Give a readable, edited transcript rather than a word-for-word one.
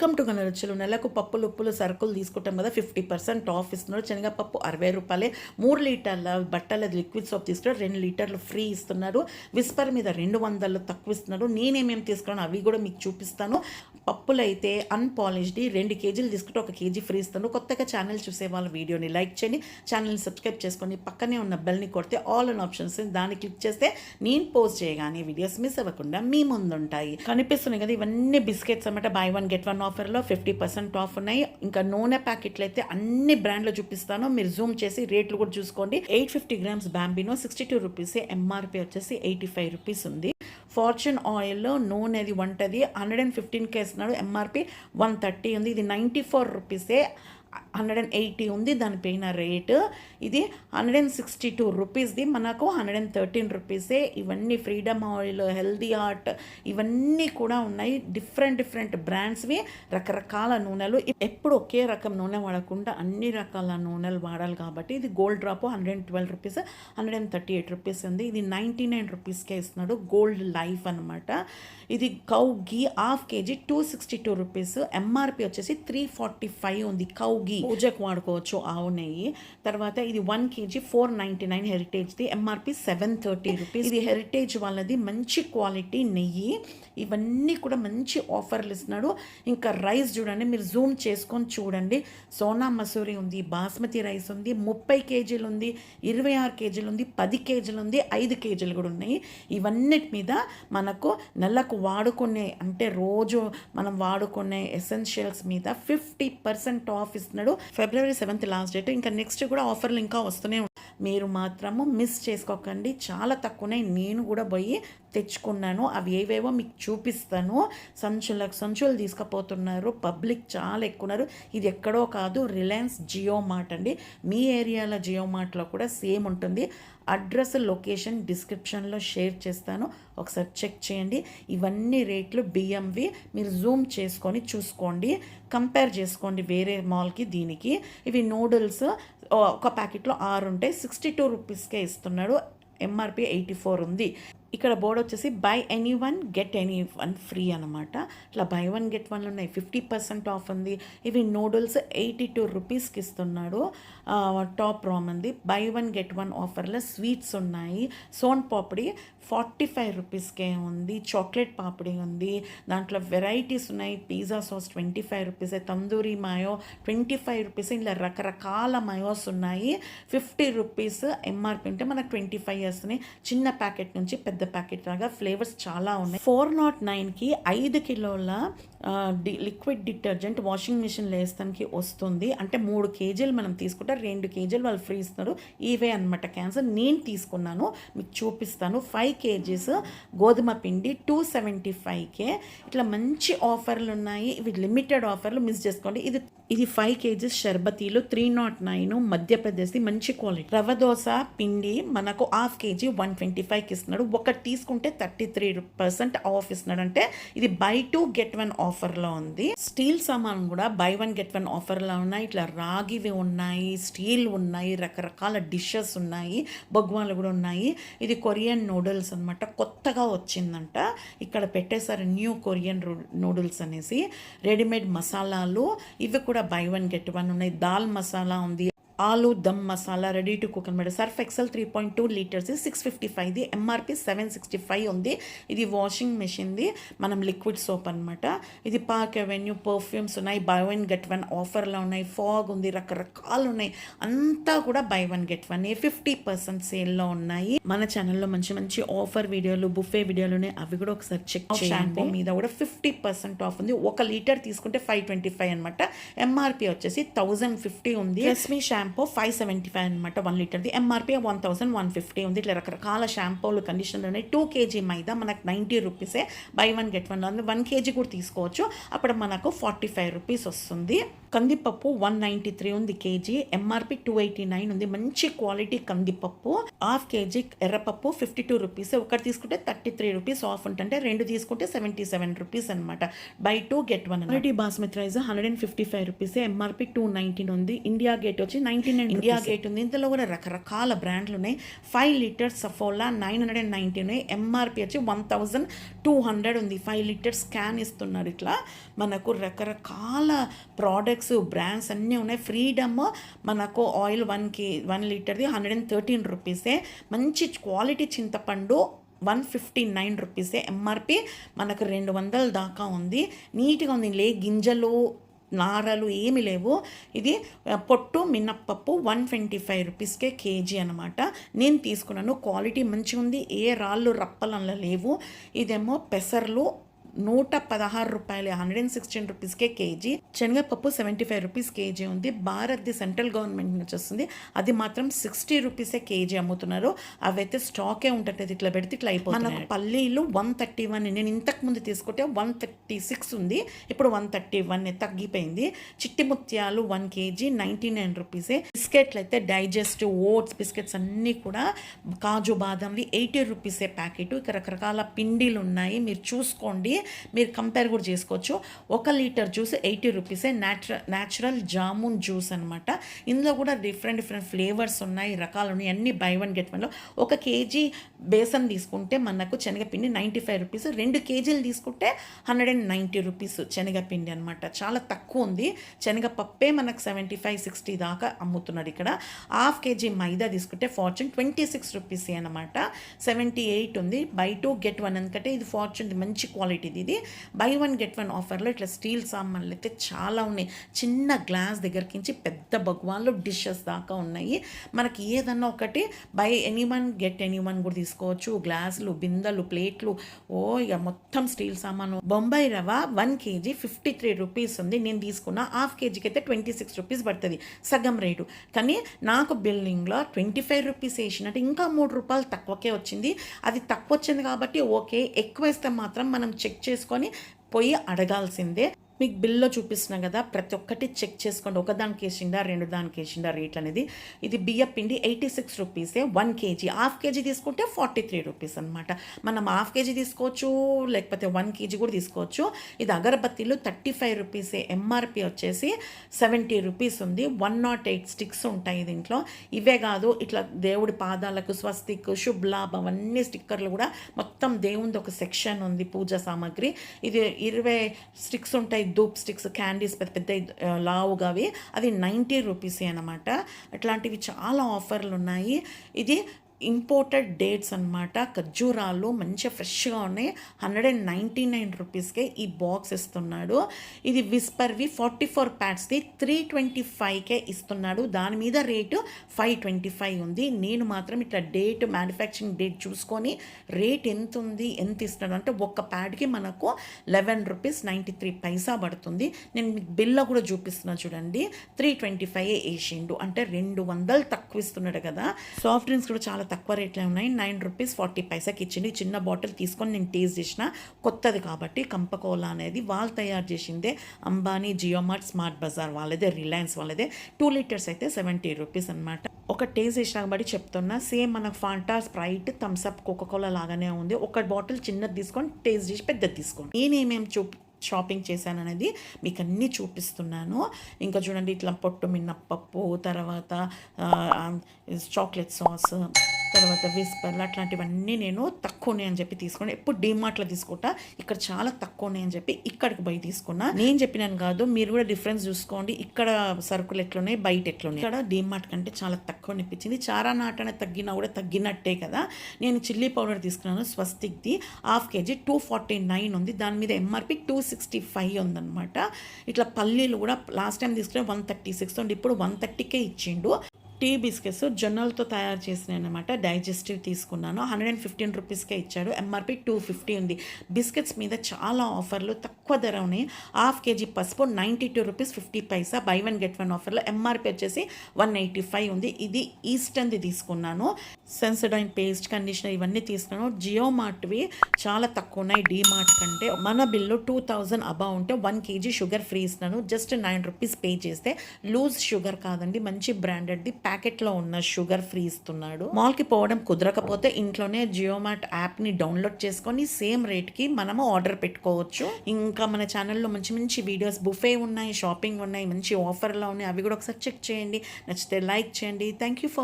Welcome to గనరుచులు. నెలకు పప్పులు ఉప్పులు సరుకులు తీసుకుంటాం కదా, 50% ఆఫ్ ఇస్తున్నారు. శనగపప్పు 60 రూపాయలే. 3 లీటర్ల బట్టల లిక్విడ్ సోప్ తీసుకుంటే 2 లీటర్లు ఫ్రీ ఇస్తున్నారు. విస్పర్ మీద 200 తక్కువ ఇస్తున్నారు. నేనేమేమి తీసుకున్నాను అవి కూడా మీకు చూపిస్తాను. పప్పులు అయితే అన్పాలిష్డ్ 2 కేజీలు తీసుకుంటే 1 కేజీ ఫ్రీ ఇస్తాను. కొత్తగా ఛానల్ చూసే వాళ్ళ వీడియోని లైక్ చేయండి, ఛానల్ని సబ్స్క్రైబ్ చేసుకొని పక్కనే ఉన్న బెల్ని కొడితే ఆల్ అన్ ఆప్షన్స్ దాన్ని క్లిక్ చేస్తే నేను పోస్ట్ చేయగానే వీడియోస్ మిస్ అవ్వకుండా మీ ముందుంటాయి. కనిపిస్తున్నాయి కదా, ఇవన్నీ బిస్కెట్స్ అన్నమాట. బై వన్ గెట్ వన్ ఆఫర్లో 50% ఆఫ్ ఉన్నాయి. ఇంకా నూనె ప్యాకెట్లు అయితే అన్ని బ్రాండ్లు చూపిస్తాను, మీరు జూమ్ చేసి రేట్లు కూడా చూసుకోండి. 850 grams బాంబినో 62 రూపీస్, ఎంఆర్పి వచ్చేసి 85 రూపీస్ ఉంది. ఫార్చ్యూన్ ఆయిల్ నూనెది వంటది 115 ఇస్తున్నాడు, ఎంఆర్పి 130 ఉంది. ఇది 94 రూపీసే, 180 ఉంది దానిపైన రేటు. ఇది 162 రూపీస్ది, మనకు 113 రూపీసే. ఇవన్నీ ఫ్రీడమ్ ఆయిల్, హెల్దీ హార్ట్, ఇవన్నీ కూడా ఉన్నాయి. డిఫరెంట్ బ్రాండ్స్వి, రకరకాల నూనెలు. ఎప్పుడు ఒకే రకం నూనె వాడకుండా అన్ని రకాల నూనెలు వాడాలి కాబట్టి ఇది గోల్డ్ డ్రాప్ 112 రూపీస్, 138 రూపీస్ ఉంది. ఇది 99 రూపీస్కే ఇస్తున్నాడు, గోల్డ్ లైఫ్ అనమాట. ఇది కౌ గీ హాఫ్ కేజీ 262 రూపీస్, ఎంఆర్పి వచ్చేసి 345 ఉంది. కౌ గీ పూజకు వాడుకోవచ్చు, ఆవు నెయ్యి. తర్వాత ఇది 1 కేజీ 499 హెరిటేజ్ది, ఎంఆర్పి 730 రూపీస్. ఇది హెరిటేజ్ వాళ్ళది, మంచి క్వాలిటీ నెయ్యి. ఇవన్నీ కూడా మంచి ఆఫర్లు ఇస్తున్నాడు. ఇంకా రైస్ చూడండి, మీరు జూమ్ చేసుకొని చూడండి. సోనా మసూరి ఉంది, బాస్మతి రైస్ ఉంది, 30 కేజీలు ఉంది, 26 కేజీలు ఉంది, 10 కేజీలు ఉంది, 5 కేజీలు కూడా ఉన్నాయి. ఇవన్నిటి మీద మనకు నెలకు వాడుకునే, అంటే రోజు మనం వాడుకునే ఎసెన్షియల్స్ మీద 50% ఆఫ్ ఇస్తున్నాడు. February 7th last date. ఇంకా నెక్స్ట్ కూడా ఆఫర్లు ఇంకా వస్తూనే ఉంటాయి, మీరు మాత్రము మిస్ చేసుకోకండి. చాలా తక్కువనే, నేను కూడా పోయి తెచ్చుకున్నాను. అవి ఏవేవో మీకు చూపిస్తాను. సంచులు తీసుకుపోతున్నారు, పబ్లిక్ చాలా ఎక్కున్నారు. ఇది ఎక్కడో కాదు, రిలయన్స్ జియో మార్ట్ అండి. మీ ఏరియాలో జియో మార్ట్లో కూడా సేమ్ ఉంటుంది. అడ్రస్, లొకేషన్ డిస్క్రిప్షన్లో షేర్ చేస్తాను, ఒకసారి చెక్ చేయండి. ఇవన్నీ రేట్లు బియ్యంవి, మీరు జూమ్ చేసుకొని చూసుకోండి, కంపేర్ చేసుకోండి వేరే మాల్కి దీనికి. ఇవి నూడిల్స్ ఒక ప్యాకెట్లో 6 ఉంటాయి, 62 రూపీస్కే ఇస్తున్నాడు, ఎంఆర్పి 84 ఉంది. ఇక్కడ బోర్డు వచ్చేసి by any one get any one free అనమాట. ఇట్లా బై వన్ గెట్ వన్లు ఉన్నాయి, 50% ఆఫ్ ఉంది. ఇవి నూడిల్స్ 82 రూపీస్కి ఇస్తున్నాడు. టాప్ రామంది బై వన్ గెట్ వన్ ఆఫర్లో. స్వీట్స్ ఉన్నాయి, సోన్ పాపిడి 45 రూపీస్కే ఉంది, చాక్లెట్ పాపిడి ఉంది, దాంట్లో వెరైటీస్ ఉన్నాయి. Pizza sauce 25 rupees, tandoori mayo 25 rupees, ఇలా రకరకాల మయోస్ ఉన్నాయి. 50 రూపీస్ ఎంఆర్పి ఉంటే మనకు 25 వస్తున్నాయి. చిన్న ప్యాకెట్ నుంచి పెద్ద ప్యాకెట్ లాగా ఫ్లేవర్స్ చాలా ఉన్నాయి. 409కి 5 కిలోల లిక్విడ్ డిటర్జెంట్ వాషింగ్ మిషన్లో వేస్తానికి వస్తుంది. అంటే 3 కేజీలు మనం తీసుకుంటే 2 కేజీలు వాళ్ళు ఫ్రీ ఇస్తున్నారు. ఇవే అనమాట క్యాన్స్. నేను తీసుకున్నాను, మీకు చూపిస్తాను. 5 కేజీస్ గోధుమ పిండి 275కే. ఇట్లా మంచి ఆఫర్లు ఉన్నాయి, ఇవి లిమిటెడ్ ఆఫర్లు, మిస్ చేసుకోండి. ఇది 5 కేజీస్ షర్బతీలు 309, మధ్యప్రదేశ్ది, మంచి క్వాలిటీ. రవ్వ దోశ పిండి మనకు హాఫ్ కేజీ 125కి ఇస్తున్నాడు. ఒకటి తీసుకుంటే 33% ఆఫ్ ఇస్తున్నాడు. అంటే ఇది బై 2 గెట్ 1 ఆఫర్లో ఉంది. స్టీల్ సామాన్ కూడా బై 1 గెట్ 1 ఆఫర్లో ఉన్నాయి. ఇట్లా రాగివి ఉన్నాయి, స్టీల్ ఉన్నాయి, రకరకాల డిషెస్ ఉన్నాయి, బొగ్వాలు కూడా ఉన్నాయి. ఇది కొరియన్ నూడిల్స్ అనమాట, కొత్తగా వచ్చిందంట. ఇక్కడ పెట్టేశారు న్యూ కొరియన్ నూడిల్స్ అనేసి. రెడీమేడ్ మసాలాలు ఇవి కూడా బై 1 గెట్ 1 ఉన్నాయి. దాల్ మసాలా ఉంది, aloo dum masala ready to cook అనమాట. సర్ఫ్ ఎక్సెల్ 3.2 లీటర్స్ 655ది, ఎంఆర్పి 765 ఉంది. ఇది వాషింగ్ మెషిన్ది, మనం లిక్విడ్ సోప్ అనమాట. ఇది పార్క్ అవెన్యూ పర్ఫ్యూమ్స్ ఉన్నాయి, బై 1 గెట్ 1 ఆఫర్లో ఉన్నాయి. ఫాగ్ ఉంది, రకరకాలు ఉన్నాయి. అంతా కూడా బై 1 గెట్ 1 50% సేల్లో ఉన్నాయి. మన ఛానల్లో మంచి ఆఫర్ వీడియోలు, బుఫే వీడియోలు ఉన్నాయి, అవి కూడా ఒకసారి చెక్ చేయండి. షాంపూ మీద కూడా 50% ఆఫ్ ఉంది. 1 లీటర్ తీసుకుంటే 525 అనమాట, ఎంఆర్పి వచ్చేసి 1050 ఉంది. రెస్మీ షాంపూ 575 అనమాట, 1 లీటర్ది, ఎంఆర్పి 1150 ఉంది. ఇట్లా రకరకాల షాంపూలు, కండిషనర్లు ఉన్నాయి. 2 కేజీ మైదా మనకు 90 రూపీసే, బై 1 గెట్ 1 1 కేజీ కూడా తీసుకోవచ్చు, అప్పుడు మనకు 45 రూపీస్ వస్తుంది. కందిపప్పు 193 ఉంది కేజీ, ఎంఆర్పి 289 ఉంది. మంచి క్వాలిటీ కందిపప్పు. హాఫ్ కేజీ ఎర్రపప్పు 52 రూపీస్, ఒకటి తీసుకుంటే 33 రూపీస్ ఆఫ్ ఉంటుంది, 2 తీసుకుంటే 77 రూపీస్ అనమాట. By 2 get 1. Basmati rice 155 rupees, MRP 219 ఉంది. ఇండియా గేట్ వచ్చి 999 ఇండియా గేట్ ఉంది. ఇందులో కూడా రకరకాల బ్రాండ్లు ఉన్నాయి. 5 లీటర్స్ సఫోలా 990 ఉన్నాయి. ఎంఆర్పి వచ్చి 1200 ఉంది. 5 లీటర్స్ క్యాన్ ఇస్తున్నారు. ఇట్లా మనకు రకరకాల ప్రోడక్ట్స్ బ్రాండ్స్ అన్నీ ఉన్నాయి. ఫ్రీడమ్ మనకు ఆయిల్ 1 లీటర్ది 113 రూపీసే. మంచి క్వాలిటీ చింతపండు 159 రూపీసే. ఎంఆర్పి మనకు 200 దాకా ఉంది. నీట్గా ఉంది. గింజలు నారలు ఏమి లేవు. ఇది పొట్టు మినప్పప్పు 125 రూపీస్కే కేజీ అనమాట. నేను తీసుకున్నాను. క్వాలిటీ మంచిగా ఉంది. ఏ రాళ్ళు రప్పలంలో లేవు. ఇదేమో పెసర్లు 116 రూపాయలు 116 రూపీస్కే కేజీ. శనగపప్పు 75 రూపీస్ కేజీ ఉంది. భారత్ది సెంట్రల్ గవర్నమెంట్ నుంచి వస్తుంది. అది మాత్రం 60 రూపీసే కేజీ అమ్ముతున్నారు. అవైతే స్టాకే ఉంటుంది. ఇట్లా పెడితే ఇట్లా అయిపోతుంది. మనకు పల్లీలు 131. నేను ఇంతకు ముందు తీసుకుంటే 136 ఉంది. ఇప్పుడు 131 తగ్గిపోయింది. చిట్టి ముత్యాలు 1 కేజీ 99 రూపీసే. బిస్కెట్లు అయితే డైజెస్టివ్ ఓట్స్ బిస్కెట్స్ అన్నీ కూడా కాజు బాదంవి 80 రూపీసే ప్యాకెట్. ఇక రకరకాల పిండిలు ఉన్నాయి. మీరు చూసుకోండి. మీరు కంపేర్ కూడా చేసుకోవచ్చు. 1 లీటర్ జ్యూస్ 80 రూపీసే. న్యాచురల్ జామున్ జ్యూస్ అనమాట. ఇందులో కూడా డిఫరెంట్ ఫ్లేవర్స్ ఉన్నాయి, రకాలు ఉన్నాయి. అన్ని బై 1 గెట్ 1లో. 1 కేజీ బేసన్ తీసుకుంటే మనకు శనగపిండి 95 రూపీస్. 2 కేజీలు తీసుకుంటే 190 రూపీస్ శనగపిండి అనమాట. చాలా తక్కువ ఉంది. శనగపప్పే మనకు 75-60 దాకా అమ్ముతున్నారు ఇక్కడ. హాఫ్ కేజీ మైదా తీసుకుంటే ఫార్చ్యూన్ 26 రూపీసే అనమాట. 78 ఉంది. బై 2 గెట్ 1 ఎందుకంటే ఇది ఫార్చ్యూన్ మంచి క్వాలిటీ. ఇది బై 1 గెట్ 1 ఆఫర్లో ఇట్లా స్టీల్ సామాన్లు అయితే చాలా ఉన్నాయి. చిన్న గ్లాస్ దగ్గరికి పెద్ద భగవాన్లు డిషెస్ దాకా ఉన్నాయి. మనకి ఏదన్నా ఒకటి బై ఎనీవన్ గెట్ ఎనీవన్ కూడా తీసుకోవచ్చు. గ్లాసులు, బిందెలు, ప్లేట్లు, ఇక మొత్తం స్టీల్ సామాను. బొంబాయి రవ్వ 1 కేజీ 53 రూపీస్ ఉంది. నేను తీసుకున్న హాఫ్ కేజీకి అయితే 26 రూపీస్ పడుతుంది, సగం రేటు. కానీ నాకు బిల్లింగ్లో 25 రూపీస్ వేసినట్టు ఇంకా 3 రూపాయలు తక్కువకే వచ్చింది. అది తక్కువ వచ్చింది కాబట్టి ఓకే. ఎక్కువ వేస్తే మాత్రం మనం చెక్ చేసుకొని పోయి అడగాల్సిందే. మీకు బిల్లో చూపిస్తున్నా కదా, ప్రతి ఒక్కటి చెక్ చేసుకోండి. ఒకదానికి వేసిందా 2 దానికి వేసిందా రేట్లు అనేది. ఇది బియ్య పిండి 86 రూపీసే 1 కేజీ. హాఫ్ కేజీ తీసుకుంటే 43 రూపీస్ అనమాట. మనం హాఫ్ కేజీ తీసుకోవచ్చు, లేకపోతే 1 కేజీ కూడా తీసుకోవచ్చు. ఇది అగరబత్తీలు 35 రూపీసే. ఎంఆర్పి వచ్చేసి 70 రూపీస్ ఉంది. 108 స్టిక్స్ ఉంటాయి దీంట్లో. ఇవే కాదు, ఇట్లా దేవుడి పాదాలకు స్వస్తిక్, శుభ్ లాభ్ అవన్నీ స్టిక్కర్లు కూడా. మొత్తం దేవుడి ఒక సెక్షన్ ఉంది, పూజా సామాగ్రి. ఇది 20 స్టిక్స్ ఉంటాయి. ధూప్ స్టిక్స్, క్యాండీస్ పెద్ద పెద్ద లావుగావి. అది 90 రూపీసే అనమాట. అట్లాంటివి చాలా ఆఫర్లు ఉన్నాయి. ఇది ఇంపోర్టెడ్ డేట్స్ అనమాట. ఖర్జూరాలు మంచిగా ఫ్రెష్గా ఉన్నాయి. 199 రూపీస్కే ఈ బాక్స్ ఇస్తున్నాడు. ఇది విస్పర్వి 44 ప్యాడ్స్ది 325కే ఇస్తున్నాడు. దాని మీద రేటు 525 ఉంది. నేను మాత్రం ఇట్లా డేట్, మ్యానుఫ్యాక్చరింగ్ డేట్ చూసుకొని రేట్ ఎంత ఉంది, ఎంత ఇస్తున్నాడు అంటే ఒక్క ప్యాడ్కి మనకు 11 రూపీస్ 93 పైసా పడుతుంది. నేను మీకు బిల్లో కూడా చూపిస్తున్నాను చూడండి. 325 వేసిండు అంటే 200 తక్కువ ఇస్తున్నాడు కదా. సాఫ్ట్ డ్రింక్స్ కూడా చాలా తక్కువ రేట్లే ఉన్నాయి. 9 రూపీస్ 40 పైసాకి ఇచ్చింది. చిన్న బాటిల్ తీసుకొని నేను టేస్ట్ చేసిన, కొత్తది కాబట్టి. కంపకోలా అనేది వాళ్ళు తయారు చేసిందే. అంబానీ, జియోమార్ట్, స్మార్ట్ బజార్ వాళ్ళదే, రిలయన్స్ వాళ్ళదే. 2 లీటర్స్ అయితే 70 రూపీస్ అనమాట. ఒక టేస్ట్ చేసిన కాబట్టి చెప్తున్నా. సేమ్ మనకు ఫాంటా, స్ప్రైట్, థమ్స్అప్, కోకోకోలా లాగానే ఉంది. ఒక బాటిల్ చిన్నది తీసుకొని టేస్ట్ చేసి పెద్దది తీసుకోండి. నేనేమేమి షాపింగ్ చేశాను అనేది మీకు అన్నీ చూపిస్తున్నాను. ఇంకా చూడండి, ఇట్లా పొట్టు మినప్పప్పు, తర్వాత చాక్లెట్ సాస్, తర్వాత విస్పర్లు, అట్లాంటివన్నీ నేను తక్కువ ఉన్నాయని చెప్పి తీసుకున్నాను. ఎప్పుడు డీమార్ట్లో తీసుకుంటా, ఇక్కడ చాలా తక్కువ ఉన్నాయని చెప్పి ఇక్కడికి పోయి తీసుకున్నా. నేను చెప్పినాను కాదు, మీరు కూడా డిఫరెన్స్ చూసుకోండి. ఇక్కడ సరుకులు ఎట్లున్నాయి, బయట ఎట్లున్నాయి. ఇక్కడ డీమార్ట్ కంటే చాలా తక్కువ అనిపించింది. చారా నాటనే తగ్గినా కూడా తగ్గినట్టే కదా. నేను చిల్లీ పౌడర్ తీసుకున్నాను, స్వస్తిక్ది. హాఫ్ కేజీ 249 ఉంది. దాని మీద ఎంఆర్పి 265 ఉందన్నమాట. ఇట్లా పల్లీలు కూడా లాస్ట్ టైం తీసుకునే 136 ఉంది, ఇప్పుడు 130కే ఇచ్చిండు. టీ బిస్కెట్స్ జొన్నలతో తయారు చేసినాయి అనమాట. డైజెస్టివ్ తీసుకున్నాను. 115 రూపీస్కే ఇచ్చాడు. ఎంఆర్పి 250 ఉంది. బిస్కెట్స్ మీద చాలా ఆఫర్లు, తక్కువ ధర ఉన్నాయి. హాఫ్ కేజీ పసుపు 92 రూపీస్ 50 పైసా. బై 1 గెట్ 1 ఆఫర్లో. ఎంఆర్పి వచ్చేసి 185 ఉంది. ఇది ఈస్టర్న్ది తీసుకున్నాను. సెన్సడైన్ పేస్ట్, కండిషనర్ ఇవన్నీ తీసుకున్నాను. జియో మార్ట్వి చాలా తక్కువ ఉన్నాయి డీమార్ట్ కంటే. మన బిల్లు 2000 అబౌవ్ ఉంటే 1 కేజీ షుగర్ ఫ్రీ ఇస్తున్నాను. జస్ట్ 9 రూపీస్ పే చేస్తే. లూజ్ షుగర్ కాదండి, మంచి బ్రాండెడ్ది ప్యాకెట్లో ఉన్న షుగర్ ఫ్రీ ఇస్తున్నాడు. మాల్కి పోవడం కుదరకపోతే ఇంట్లోనే జియోమార్ట్ యాప్ని డౌన్లోడ్ చేసుకొని సేమ్ రేట్కి మనము ఆర్డర్ పెట్టుకోవచ్చు. ఇంకా మన ఛానల్లో మంచి మంచి వీడియోస్ బుఫే ఉన్నాయి, షాపింగ్ ఉన్నాయి, మంచి ఆఫర్లో ఉన్నాయి. అవి కూడా ఒకసారి చెక్ చేయండి. నచ్చితే లైక్ చేయండి. Thank you for